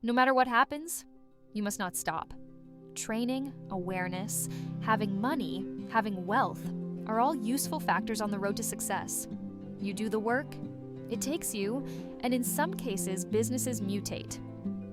No matter what happens, you must not stop. Training, awareness, having money, having wealth are all useful factors on the road to success. You do the work, it takes you, and in some cases, businesses mutate.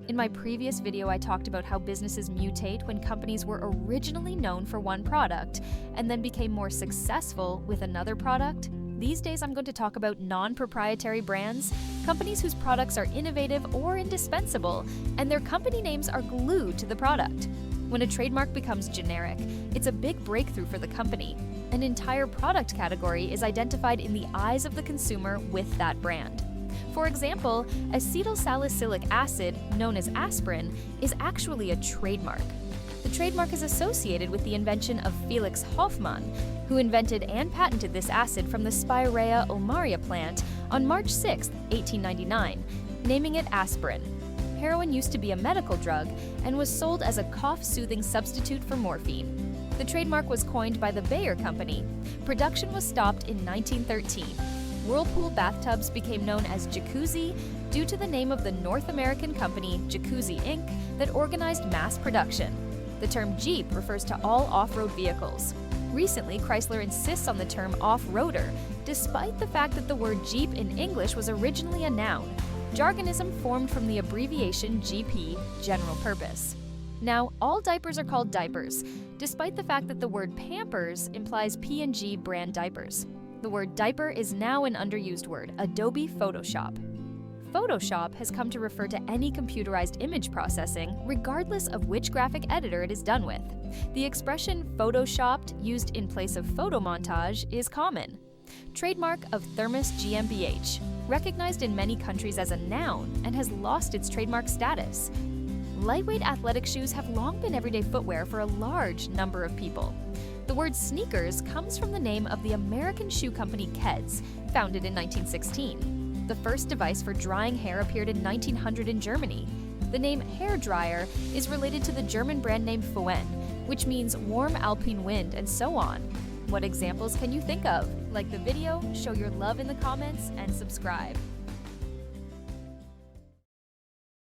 In my previous video, I talked about how businesses mutate when companies were originally known for one product and then became more successful with another product. These days, I'm going to talk about non-proprietary brands, companies whose products are innovative or indispensable, and their company names are glued to the product. When a trademark becomes generic, it's a big breakthrough for the company. An entire product category is identified in the eyes of the consumer with that brand. For example, acetyl salicylic acid, known as aspirin, is actually a trademark. The trademark is associated with the invention of Felix Hoffmann, who invented and patented this acid from the Spirea omaria plant on March 6, 1899, naming it aspirin. Heroin used to be a medical drug and was sold as a cough-soothing substitute for morphine. The trademark was coined by the Bayer Company. Production was stopped in 1913. Whirlpool bathtubs became known as Jacuzzi due to the name of the North American company Jacuzzi Inc. that organized mass production. The term Jeep refers to all off-road vehicles. Recently, Chrysler insists on the term off-roader, despite the fact that the word Jeep in English was originally a noun. Jargonism formed from the abbreviation GP, general purpose. Now, all diapers are called diapers, despite the fact that the word Pampers implies P&G brand diapers. The word diaper is now an underused word, Adobe Photoshop. Photoshop has come to refer to any computerized image processing, regardless of which graphic editor it is done with. The expression photoshopped, used in place of photomontage, is common. Trademark of Thermos GmbH, recognized in many countries as a noun and has lost its trademark status. Lightweight athletic shoes have long been everyday footwear for a large number of people. The word sneakers comes from the name of the American shoe company Keds, founded in 1916. The first device for drying hair appeared in 1900 in Germany. The name hair dryer is related to the German brand name Föhn, which means warm alpine wind, and so on. What examples can you think of? Like the video, show your love in the comments, and subscribe.